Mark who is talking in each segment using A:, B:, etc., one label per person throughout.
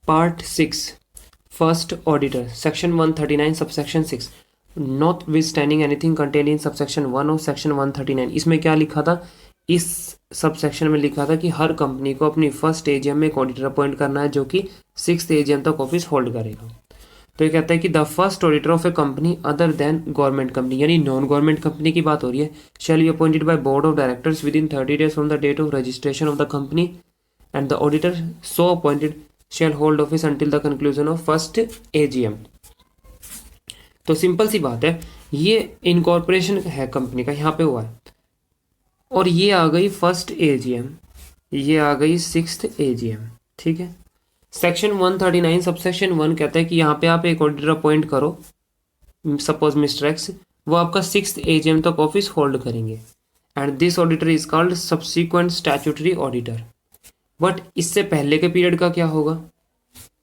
A: Part 6 first auditor section 139 subsection 6 not withstanding anything contain in subsection 1 of section 139। इसमें क्या लिखा था, इस सबसेक्शन में लिखा था कि हर कंपनी को अपनी फर्स्ट एजीएम में एक ऑडिटर अपॉइंट करना है जो कि 6th एजीएम तक ऑफिस होल्ड करेगा। तो ये कहता है कि the first auditor of a company other than government company, यानी नॉन गवर्नमेंट कंपनी की बात हो रही है, shall be appointed by board of directors within 30 days from the date of registration of the company and the auditor so appointed shall hold office until the conclusion of first AGM. तो simple सी बात है, ये incorporation है company का, यहाँ पे हुआ है और ये आ गई फर्स्ट एजीएम, ये आ गई 6th एजीएम। ठीक है, सेक्शन 139 सबसेक्शन 1 कहता है कि यहाँ पे आप एक ऑडिटर अपॉइंट करो, सपोज मिस्टर एक्स, वो आपका 6th एजीएम तक ऑफिस होल्ड करेंगे and this auditor is called subsequent statutory auditor. But इससे पहले के पीरियड का क्या होगा,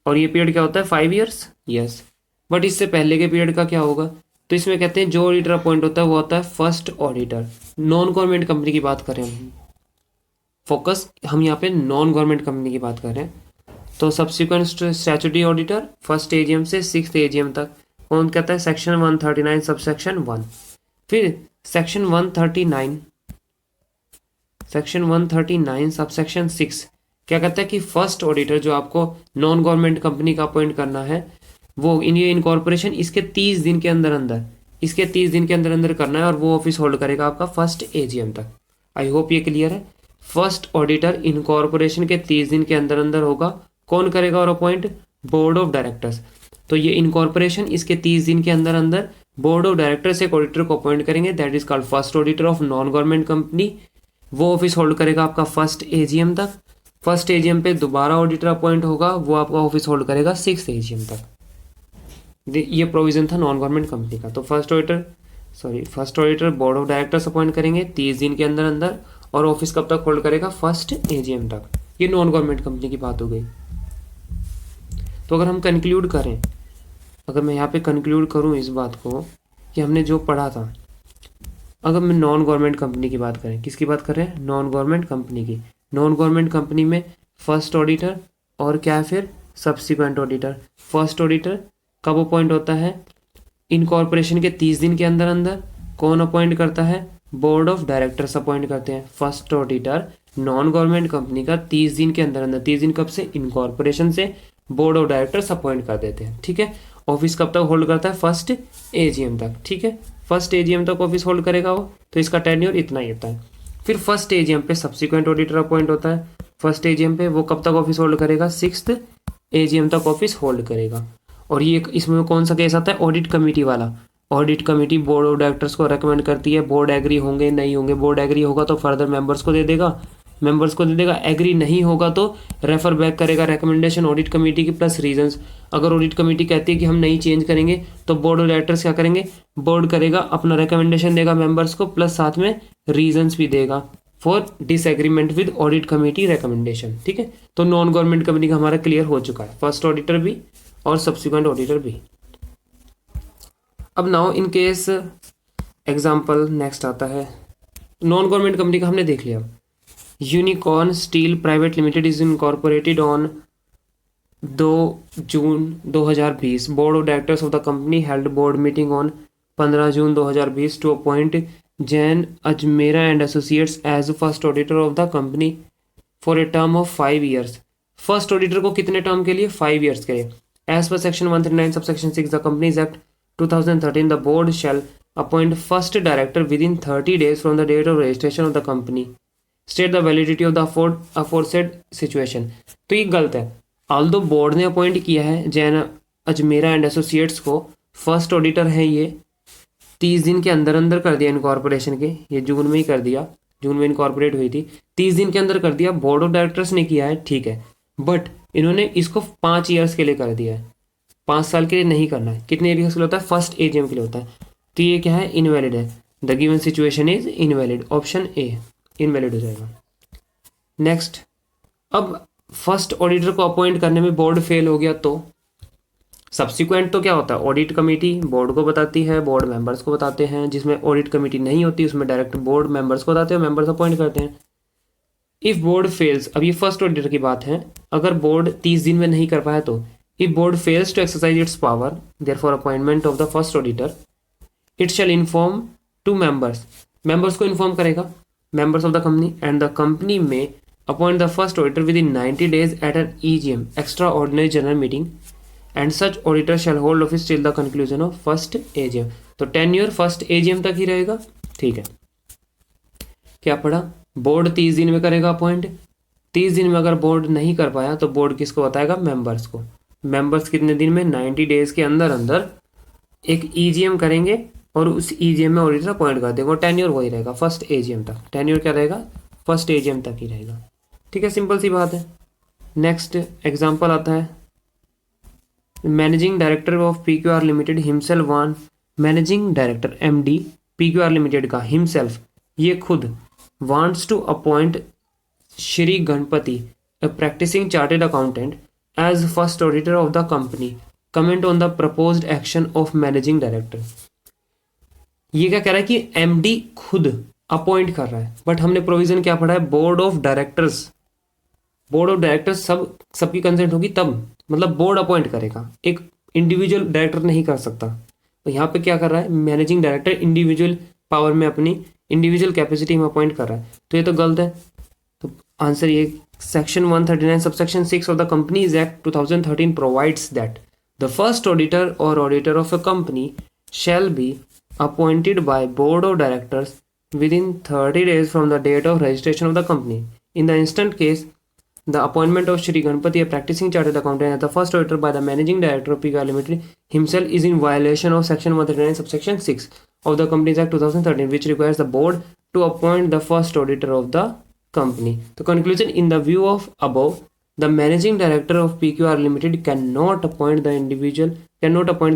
A: और ये पीरियड क्या होता है 5 years, यस। बट इससे पहले के पीरियड का क्या होगा, तो इसमें कहते हैं जो ऑडिटर अपॉइंट होता है वो होता है first auditor. Non government company की बात करें हम, फोकस हम यहाँ पे नॉन गवर्नमेंट कंपनी की बात कर रहे हैं। तो subsequent statutory auditor first AGM से 6th एजीएम तक कौन कहता है, सेक्शन 139 सबसेक्शन 1। फिर सेक्शन 139 सबसेक्शन 6 क्या कहता है कि फर्स्ट ऑडिटर जो आपको नॉन गवर्नमेंट कंपनी का अपॉइंट करना है वो ये इनकॉर्पोरेशन इसके 30 दिन के अंदर करना है और वो ऑफिस होल्ड करेगा आपका फर्स्ट एजीएम तक। आई होप ये क्लियर है। फर्स्ट ऑडिटर इनकॉर्पोरेशन के 30 दिन के अंदर होगा, कौन करेगा और अपॉइंट, बोर्ड ऑफ डायरेक्टर्स। तो ये इनकॉर्पोरेशन इसके 30 दिन के अंदर बोर्ड ऑफ डायरेक्टर्स एक ऑडिटर को अपॉइंट करेंगे, that is called first auditor of non government company. वो ऑफिस होल्ड करेगा आपका फर्स्ट एजीएम तक। फर्स्ट एजीएम पे दोबारा ऑडिटर अपॉइंट होगा, वो आपका ऑफिस होल्ड करेगा 6th एजीएम तक। ये प्रोविजन था नॉन गवर्नमेंट कंपनी का। तो first auditor board of directors appoint करेंगे 30 दिन के अंदर और ऑफिस कब तक होल्ड करेगा, फर्स्ट एजीएम तक। ये नॉन गवर्नमेंट कंपनी की बात हो गई। तो अगर हम कंक्लूड करें, अगर मैं यहाँ पे कंक्लूड करूँ इस बात को कि हमने जो पढ़ा था, अगर मैं नॉन गवर्नमेंट कंपनी की बात करें, किसकी बात कर रहे हैं, नॉन गवर्नमेंट कंपनी की। नॉन गवर्नमेंट कंपनी में फर्स्ट ऑडिटर और क्या है फिर सब्सिक्वेंट ऑडिटर। फर्स्ट ऑडिटर कब अपॉइंट होता है, इनकॉर्पोरेशन के 30 दिन के अंदर। कौन अपॉइंट करता है, बोर्ड ऑफ डायरेक्टर्स अपॉइंट करते हैं। First auditor non government company का 30 दिन के अंदर 30 दिन कब से, इनकॉर्पोरेशन से बोर्ड ऑफ डायरेक्टर्स अपॉइंट कर देते हैं। ठीक है, ऑफिस कब तक होल्ड करता है, फर्स्ट एजीएम तक। ठीक है, फर्स्ट एजीएम तक ऑफिस होल्ड करेगा वो, तो इसका टेन्योर इतना ही होता है। फिर फर्स्ट एजीएम पे सब्सिक्वेंट ऑडिटर अपॉइंट होता है। फर्स्ट एजीएम पे वो कब तक ऑफिस होल्ड करेगा, 6th एजीएम तक ऑफिस होल्ड करेगा। और ये इसमें कौन सा केस आता है, ऑडिट कमेटी वाला। Audit committee board of directors को रेकमेंड करती है, बोर्ड एग्री होंगे नहीं होंगे, बोर्ड एग्री होगा तो फर्दर मेंबर्स को दे देगा, एग्री नहीं होगा तो रेफर बैक करेगा रिकमेंडेशन ऑडिट कमेटी की प्लस रीजंस। अगर ऑडिट कमेटी कहती है कि हम नहीं चेंज करेंगे तो बोर्ड ऑफ डायरेक्टर्स क्या करेंगे, बोर्ड करेगा अपना रिकमेंडेशन देगा मेंबर्स को प्लस साथ में रीजंस भी देगा for disagreement with audit committee recommendation. ठीक है, तो नॉन गवर्नमेंट कंपनी का हमारा क्लियर हो चुका है, फर्स्ट ऑडिटर भी और सब्सिक्वेंट ऑडिटर भी। अब now in case example next आता है, नॉन गवर्नमेंट कंपनी का हमने देख लिया। Unicorn steel private limited is incorporated on 2 June 2020। Board of directors of the company held board meeting on 15 June 2020 to appoint Jain Ajmera and associates as first auditor of the company for a term of 5 years। First auditor को कितने term के लिए, 5 years के लिए। As per section 139 subsection 6 the companies act 2013 the board shall appoint first director within 30 days from the date of registration of the company state the validity of the aforesaid situation. तो ये गलत है। Although board ने appoint किया है Jain Ajmera and associates को, first auditor है ये, 30 दिन के अंदर कर दिया इनकॉर्पोरेशन के, ये जून में ही कर दिया, जून में इनकॉर्पोरेट हुई थी, 30 दिन के अंदर कर दिया। बोर्ड ऑफ डायरेक्टर्स ने किया है, ठीक है, बट इन्होंने इसको 5 years के लिए कर दिया है, 5 साल के लिए नहीं करना है। कितने ईयर्स के लिए होता है, फर्स्ट एजीएम के लिए होता है। तो ये क्या है, इनवैलिड है। The given situation is invalid, option A invalid हो जाएगा। नेक्स्ट, अब फर्स्ट ऑडिटर को अपॉइंट करने में बोर्ड फेल हो गया तो सब्सिक्वेंट तो क्या होता है, ऑडिट कमेटी बोर्ड को बताती है, बोर्ड मेंबर्स को बताते हैं। जिसमें ऑडिट कमेटी नहीं होती उसमें डायरेक्ट बोर्ड मेंबर्स को बताते हैं, मेंबर्स अपॉइंट करते हैं। इफ बोर्ड फेल्स, अब ये फर्स्ट ऑडिटर की बात है, अगर बोर्ड 30 दिन में नहीं कर पाया तो if board fails to exercise its power therefore appointment of the first auditor it shall inform to members को इन्फॉर्म करेगा, members of the company, and the company may appoint the first auditor within 90 days at an EGM extraordinary general meeting and such auditor shall hold office till the conclusion of first AGM। तो tenure first AGM तक ही रहेगा। ठीक है, क्या पढ़ा, board 30 दिन में करेगा अपॉइंट, 30 दिन में अगर बोर्ड नहीं कर पाया तो बोर्ड किसको बताएगा, मेंबर्स को। मेंबर्स कितने दिन में, 90 days के अंदर अंदर एक EGM करेंगे और उस EGM में ऑडिटर अपॉइंट कर देंगे, और टेन्योर वही रहेगा फर्स्ट AGM तक। टेन्योर क्या रहेगा, फर्स्ट AGM तक ही रहेगा। ठीक है, सिंपल सी बात है। नेक्स्ट एग्जाम्पल आता है, managing director of PQR limited himself one, managing director MD PQR limited का हिमसेल्फ, ये खुद wants to appoint Shri Ganpati, a practicing chartered accountant, as first auditor of the company. Comment on the proposed action of managing director. ये क्या कह रहा है कि MD खुद अपॉइंट कर रहा है, बट हमने प्रोविजन क्या पढ़ा है, board of directors. Board of directors सबकी कंसेंट होगी तब, मतलब बोर्ड अपॉइंट करेगा, एक इंडिविजुअल डायरेक्टर नहीं कर सकता। तो यहाँ पे क्या कर रहा है, मैनेजिंग डायरेक्टर इंडिविजुअल पावर में, अपनी इंडिविजुअल कैपेसिटी में अपॉइंट कर रहा है, तो ये तो गलत है। तो आंसर ये, section 139 subsection 6 of the companies act 2013 provides that the first auditor और auditor of a company shall be appointed by board of directors within 30 days from the date of registration of the company. In the instant case the appointment of Shri Ganpati, a practicing chartered accountant, as the first auditor by the managing director of PQR Limited himself is in violation of section 139 subsection 6 of the Companies Act 2013, which requires the board to appoint the first auditor of the company. The conclusion, in the view of above, the managing director of PQR Limited cannot appoint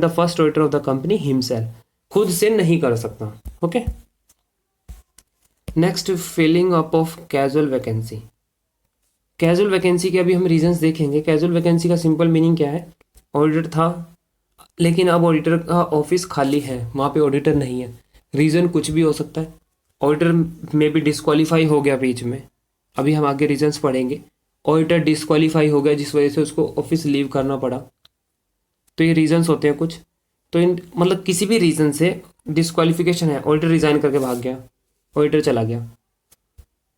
A: the first auditor of the company himself. खुद से नहीं कर सकता। Okay. Next, filling up of casual vacancy. Casual vacancy के अभी हम reasons देखेंगे। Casual vacancy का सिंपल मीनिंग क्या है, ऑडिटर था लेकिन अब ऑडिटर का ऑफिस खाली है, वहाँ पे ऑडिटर नहीं है। रीज़न कुछ भी हो सकता है, ऑडिटर में भी डिस्क्वालीफाई हो गया बीच में, अभी हम आगे रीजंस पढ़ेंगे। ऑडिटर डिस्क्वालीफाई हो गया जिस वजह से उसको ऑफिस लीव करना पड़ा, तो ये रीजंस होते हैं कुछ। तो इन मतलब किसी भी रीज़न से डिस्क्वालिफिकेशन है, ऑडिटर रिज़ाइन करके भाग गया, ऑडिटर चला गया,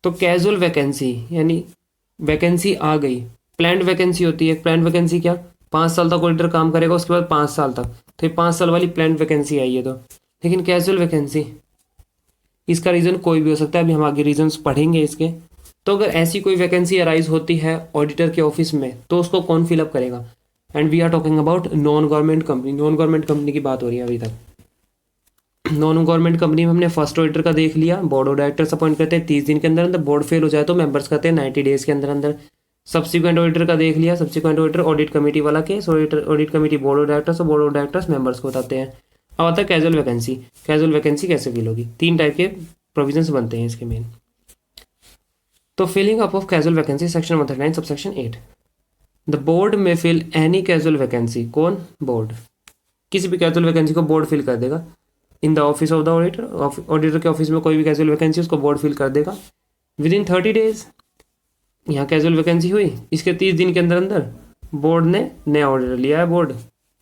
A: तो कैजुअल वैकेंसी यानी वैकेंसी आ गई। प्लान्ड वैकेंसी होती है, प्लान्ड वैकेंसी क्या, 5 साल तक ऑडिटर काम करेगा, उसके बाद 5 साल तक, तो ये 5 साल वाली प्लान्ड वैकेंसी आई है। तो लेकिन कैजुअल वैकेंसी, इसका रीज़न कोई भी हो सकता है, अभी हम आगे रीजंस पढ़ेंगे इसके। तो अगर ऐसी कोई वैकेंसी अराइज होती है ऑडिटर के ऑफिस में तो उसको कौन फिलअप करेगा, and we are talking about non government company. Non government company की बात हो रही है अभी तक। नॉन गवर्नमेंट कंपनी में हमने फर्स्ट ऑडिटर का देख लिया, बोर्ड ऑफ डायरेक्टर्स अपॉइंट करते हैं 30 दिन के अंदर अंदर, बोर्ड फेल हो जाए तो मेंबर्स करते हैं 90 डेज के अंदर अंदर। सब्सिक्वेंट ऑडिटर का देख लिया, सब्सिक्वेंट ऑडिटर ऑडिट कमेटी वाला case, audit committee board of directors और बोर्ड ऑफ डायरेक्टर्स मेंबर्स को बताते हैं। अब आता है कैजुअल वैकेंसी। कैजुअल वैकेंसी कैसे फिल होगी, 3 टाइप के प्रोविजंस बनते हैं इसके मेन। तो filling up of casual vacancy, section 139 subsection 8, the board may fill any casual vacancy. कौन, बोर्ड, किसी भी कैजुअल वैकेंसी को बोर्ड फिल कर देगा। In the office of the auditor, auditor के ऑफिस में कोई भी कैजुअल वैकेंसी उसको बोर्ड फिल कर देगा विद इन 30 डेज। यहाँ कैजुअल वैकेंसी हुई, इसके 30 दिन के अंदर अंदर बोर्ड ने नया ऑडिटर लिया है, बोर्ड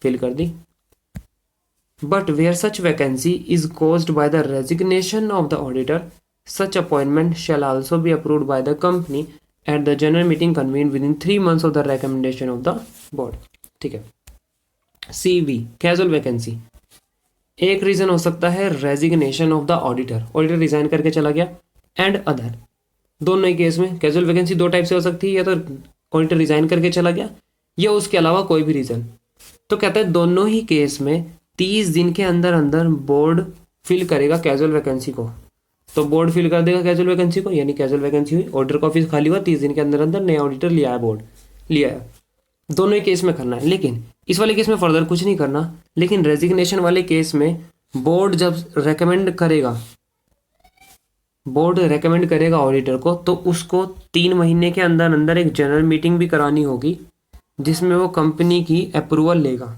A: फिल कर दी। But where such vacancy is caused by the resignation of the auditor, such appointment shall also be approved by the company at the general meeting convene within 3 months of the recommendation of the board. ठीक है। CV casual vacancy, एक reason हो सकता है resignation of the auditor, auditor resign करके चला गया, and other, दोनों ही केस में कैजुअल वैकेंसी 2 टाइप से हो सकती है, या तो ऑडिटर रिजाइन करके चला गया या उसके अलावा कोई भी रीजन। तो कहता है दोनों ही केस में 30 दिन के अंदर अंदर बोर्ड फिल करेगा कैजुअल वैकेंसी को। तो बोर्ड फिल कर देगा कैजुअल वैकेंसी को, यानी कैजुअल वैकेंसी हुई, ऑडिटर का ऑफिस खाली हुआ, 30 दिन के अंदर अंदर नया ऑडिटर लिया है, बोर्ड लिया है। दोनों ही केस में करना है, लेकिन इस वाले केस में फर्दर कुछ नहीं करना। लेकिन रेजिग्नेशन वाले केस में बोर्ड जब रेकमेंड करेगा, बोर्ड रेकमेंड करेगा ऑडिटर को, तो उसको 3 महीने के अंदर अंदर एक जनरल मीटिंग भी करानी होगी जिसमें वो कंपनी की अप्रूवल लेगा।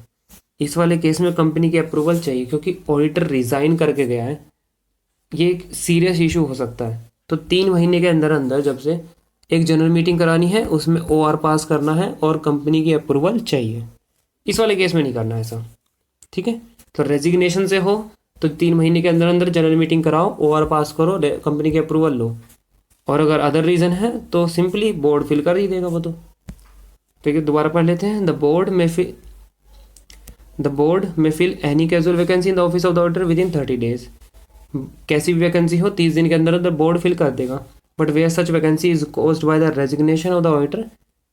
A: इस वाले केस में कंपनी की अप्रूवल चाहिए क्योंकि ऑडिटर रिजाइन करके गया है, ये एक सीरियस इशू हो सकता है। तो 3 महीने के अंदर अंदर जब से एक जनरल मीटिंग करानी है, उसमें OR पास करना है और कंपनी की अप्रूवल चाहिए। इस वाले केस में नहीं करना ऐसा, ठीक है। तो रेजिग्नेशन से हो तो 3 महीने के अंदर अंदर जनरल मीटिंग कराओ, OR पास करो, कंपनी की अप्रूवल लो। और अगर अदर रीज़न है तो सिंपली बोर्ड फिल कर ही देगा वो तो। ठीक है, दोबारा पढ़ लेते हैं। The board may fill any casual vacancy in the office of the auditor within 30 days। कैसी भी वैकेंसी हो 30 दिन के अंदर अंदर बोर्ड फिल कर देगा। But where such vacancy is caused by the resignation of the auditor,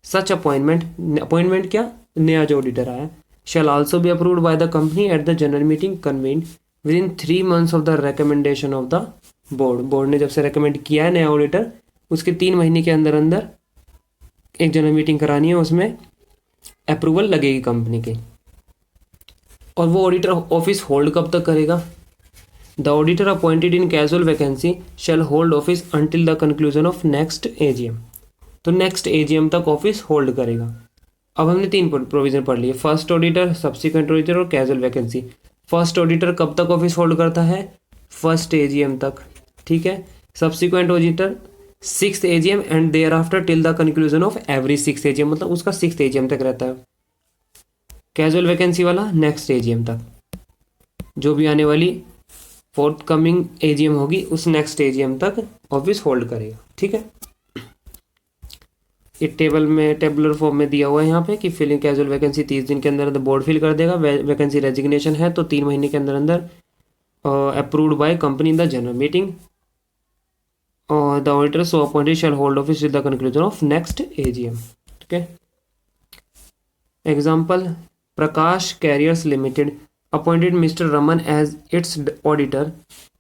A: such appointment क्या, नया जो ऑडिटर आया, shall also be approved by the company at the general meeting convened within 3 months of the recommendation of the board। Board ने जब से recommend किया है नया ऑडिटर, उसके 3 महीने के अंदर अंदर एक जनरल मीटिंग करानी है, उसमें अप्रूवल लगेगी कंपनी की। और वो ऑडिटर ऑफिस होल्ड कब तक करेगा? The auditor appointed in casual vacancy shell hold office until the conclusion of next AGM। तो नेक्स्ट AGM तक ऑफिस होल्ड करेगा। अब हमने 3 प्रोविजन पढ़ लिए, फर्स्ट ऑडिटर, सब्सिक्वेंट ऑडिटर और कैजुअल वैकेंसी। फर्स्ट ऑडिटर कब तक ऑफिस होल्ड करता है? फर्स्ट AGM तक, ठीक है। Subsequent auditor 6th AGM and thereafter till the conclusion of every 6th AGM, मतलब उसका 6th AGM तक रहता है। कैजुअल वैकेंसी वाला नेक्स्ट AGM तक, जो भी आने वाली फोर्थ कमिंग AGM होगी उस नेक्स्ट AGM तक ऑफिस होल्ड करेगा, ठीक है। एक टेबल में टेबुलर फॉर्म में दिया हुआ है यहाँ पे कि फिलिंग कैजुअल वैकेंसी 30 दिन के अंदर बोर्ड फिल कर देगा। वैकेंसी रेजिग्नेशन है तो 3 महीने के अंदर अंदर approved by company in the general meeting और the auditor so appointed shall hold office with the conclusion of next AGM, ठीक है। Example, Prakash Carriers Limited appointed mister Raman as its auditor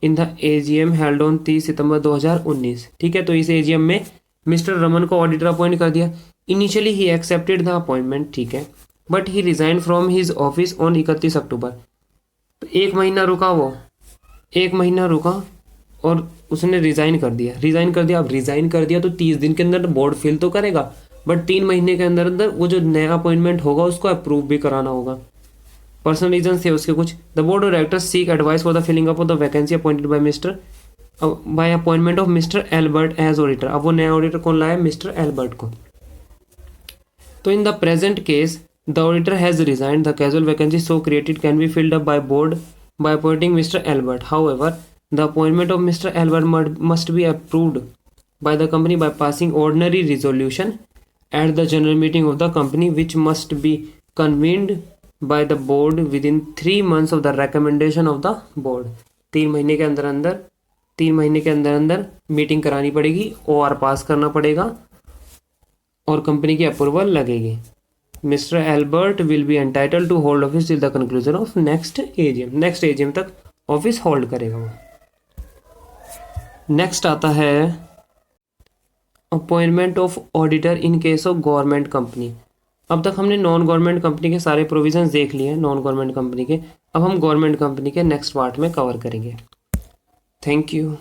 A: in the AGM held on 30 सितंबर 2019, ठीक है। तो इस AGM में mister Raman को ऑडिटर अपॉइंट कर दिया। Initially he accepted the appointment, ठीक है, but he resign from his office on 31 अक्टूबर। तो 1 महीना रुका वो, 1 महीना रुका और उसने रिज़ाइन कर दिया। अब रिज़ाइन कर दिया तो 30 दिन के अंदर बोर्ड फिल तो करेगा, बट 3 महीने के अंदर अंदर वो जो नया अपॉइंटमेंट होगा उसको अप्रूव भी कराना होगा। पर्सनल रीजन थे उसके कुछ। The board of directors seek advice for the filling up of the vacancy appointed by appointment of mister Albert as auditor. अब वो नया ऑडिटर कौन लाया? मिस्टर एल्बर्ट को। तो in the present case the auditor has resigned, the casual vacancy so created can be filled up by board by appointing mister Albert. However the appointment of mister Albert must be approved by the company by passing ordinary resolution at the general meeting of the company which must be convened by the board within 3 months of the recommendation of the board. 3 महीने के अंदर अंदर meeting करानी पड़ेगी, OR पास करना पड़ेगा और company की अप्रूवल लगेगी। Mister Albert will be entitle to hold office till the conclusion of next AGM तक ऑफिस होल्ड करेगा वो। नेक्स्ट आता है appointment of auditor in case of government company. अब तक हमने नॉन गवर्नमेंट कंपनी के सारे प्रोविजंस देख लिए हैं, नॉन गवर्नमेंट कंपनी के। अब हम गवर्नमेंट कंपनी के नेक्स्ट पार्ट में कवर करेंगे। Thank you.